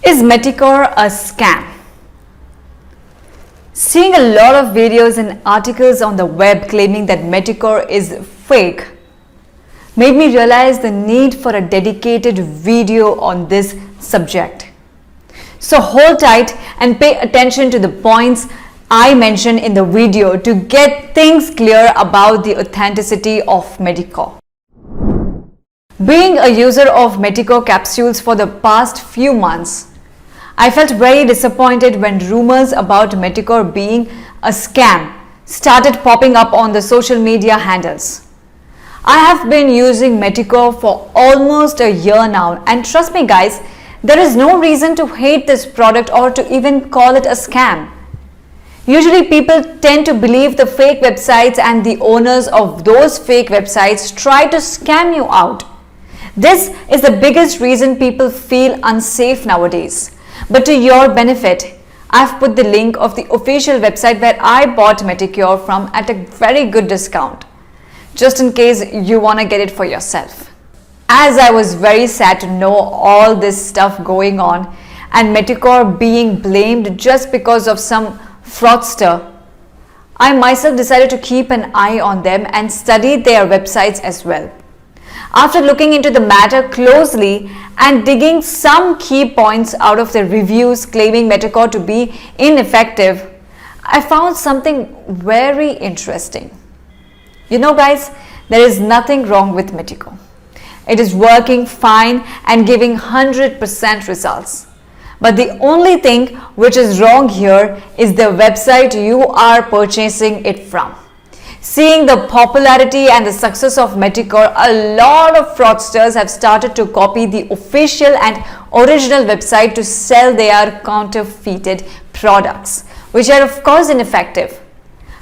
Is Meticore a scam? Seeing a lot of videos and articles on the web claiming that Meticore is fake made me realize the need for a dedicated video on this subject. So hold tight and pay attention to the points I mentioned in the video to get things clear about the authenticity of Meticore. Being a user of Meticore capsules for the past few months, I felt very disappointed when rumors about Meticore being a scam started popping up on the social media handles. I have been using Meticore for almost a year now, and trust me guys, there is no reason to hate this product or to even call it a scam. Usually people tend to believe the fake websites and the owners of those fake websites try to scam you out. This is the biggest reason people feel unsafe nowadays. But to your benefit, I've put the link of the official website where I bought Meticore from at a very good discount, just in case you want to get it for yourself. As I was very sad to know all this stuff going on and Meticore being blamed just because of some fraudster, I myself decided to keep an eye on them and study their websites as well. After looking into the matter closely and digging some key points out of the reviews claiming Meticore to be ineffective, I found something very interesting. You know guys, there is nothing wrong with Meticore. It is working fine and giving 100% results. But the only thing which is wrong here is the website you are purchasing it from. Seeing the popularity and the success of Meticore, a lot of fraudsters have started to copy the official and original website to sell their counterfeited products, which are of course ineffective.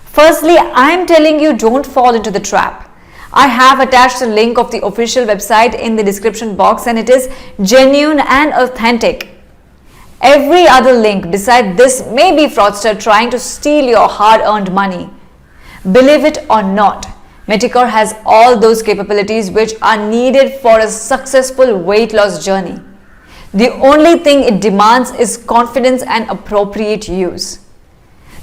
Firstly, I am telling you, don't fall into the trap. I have attached a link of the official website in the description box, and it is genuine and authentic. Every other link beside this may be fraudster trying to steal your hard-earned money. Believe it or not, Meticore has all those capabilities which are needed for a successful weight loss journey. The only thing it demands is confidence and appropriate use.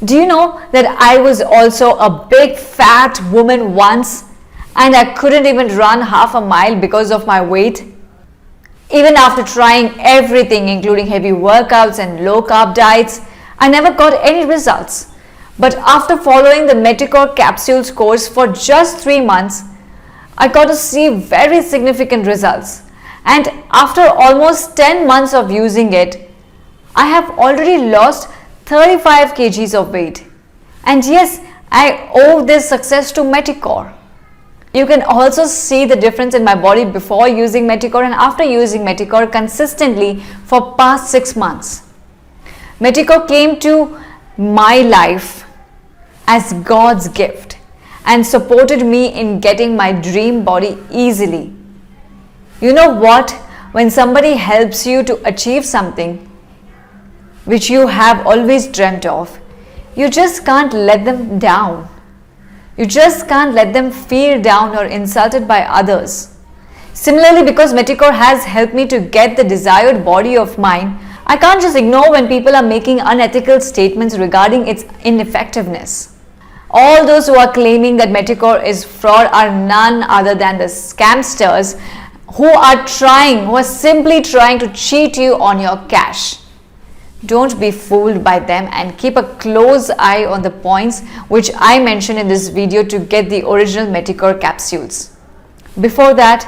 Do you know that I was also a big fat woman once and I couldn't even run half a mile because of my weight? Even after trying everything including heavy workouts and low carb diets, I never got any results. But after following the Meticore capsules course for just 3 months, I got to see very significant results. And after almost 10 months of using it, I have already lost 35 kgs of weight. And yes, I owe this success to Meticore. You can also see the difference in my body before using Meticore and after using Meticore consistently for past 6 months. Meticore came to my life as God's gift and supported me in getting my dream body easily. You know what? When somebody helps you to achieve something which you have always dreamt of, you just can't let them down. You just can't let them feel down or insulted by others. Similarly, because Meticore has helped me to get the desired body of mine, I can't just ignore when people are making unethical statements regarding its ineffectiveness. All those who are claiming that Meticore is fraud are none other than the scamsters who are simply trying to cheat you on your cash. Don't be fooled by them and keep a close eye on the points which I mentioned in this video to get the original Meticore capsules. Before that,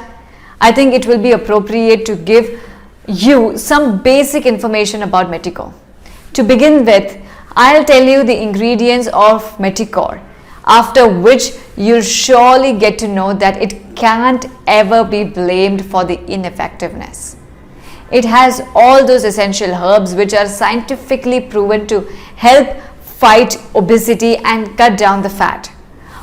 I think it will be appropriate to give you some basic information about Meticore. To begin with, I'll tell you the ingredients of Meticore, after which you'll surely get to know that it can't ever be blamed for the ineffectiveness. It has all those essential herbs which are scientifically proven to help fight obesity and cut down the fat.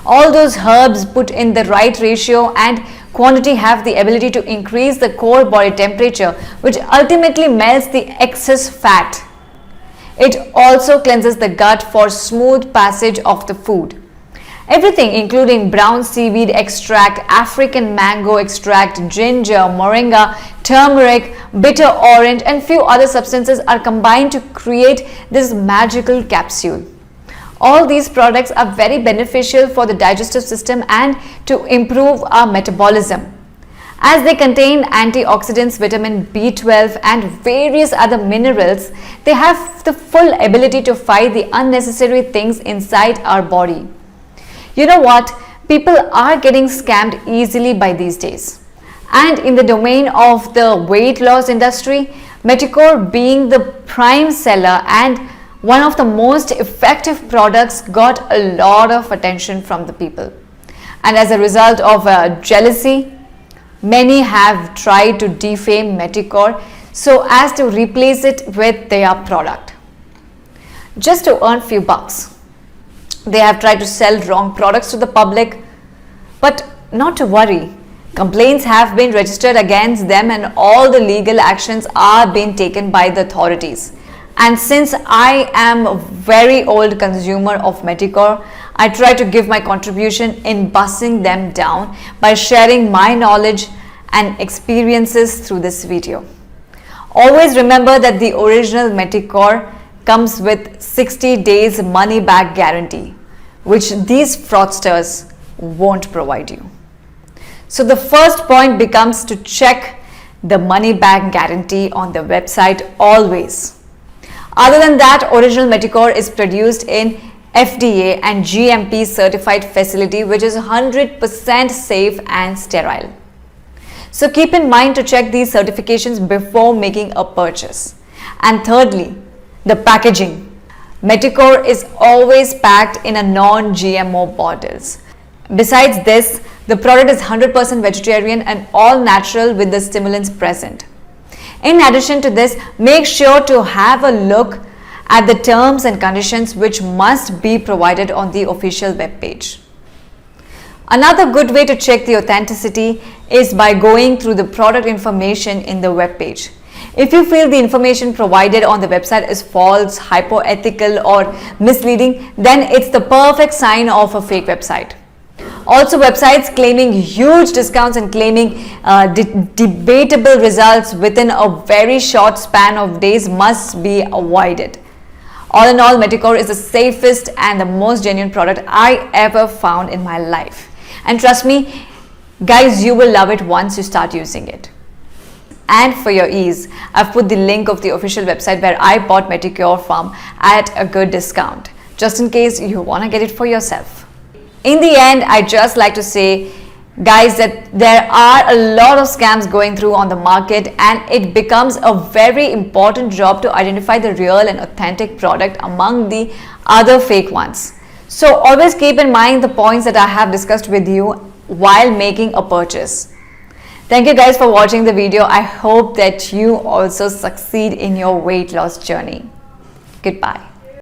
All those herbs put in the right ratio and quantity have the ability to increase the core body temperature, which ultimately melts the excess fat. It also cleanses the gut for smooth passage of the food. Everything including brown seaweed extract, African mango extract, ginger, moringa, turmeric, bitter orange and few other substances are combined to create this magical capsule. All these products are very beneficial for the digestive system and to improve our metabolism. As they contain antioxidants, vitamin B12 and various other minerals, they have the full ability to fight the unnecessary things inside our body. You know what? People are getting scammed easily by these days. And in the domain of the weight loss industry, Meticore being the prime seller and one of the most effective products got a lot of attention from the people. And as a result of jealousy, many have tried to defame Meticore so as to replace it with their product. Just to earn few bucks. They have tried to sell wrong products to the public, but not to worry. Complaints have been registered against them and all the legal actions are being taken by the authorities. And since I am a very old consumer of Meticore, I try to give my contribution in busting them down by sharing my knowledge and experiences through this video. Always remember that the original Meticore comes with 60 days money back guarantee, which these fraudsters won't provide you. So the first point becomes to check the money back guarantee on the website always. Other than that, original Meticore is produced in FDA and GMP certified facility, which is 100% safe and sterile. So keep in mind to check these certifications before making a purchase. And thirdly, the packaging. Meticore is always packed in a non-GMO bottles. Besides this, the product is 100% vegetarian and all natural with the stimulants present. In addition to this, make sure to have a look at the terms and conditions which must be provided on the official web page. Another good way to check the authenticity is by going through the product information in the web page. If you feel the information provided on the website is false, hypoethical or misleading, then it's the perfect sign of a fake website. Also, websites claiming huge discounts and claiming debatable results within a very short span of days must be avoided. All in all, Meticore is the safest and the most genuine product I ever found in my life. And trust me, guys, you will love it once you start using it. And for your ease, I've put the link of the official website where I bought Meticore from at a good discount, just in case you want to get it for yourself. In the end, I just like to say, guys, that there are a lot of scams going through on the market and it becomes a very important job to identify the real and authentic product among the other fake ones. So always keep in mind the points that I have discussed with you while making a purchase. Thank you guys for watching the video. I hope that you also succeed in your weight loss journey. Goodbye.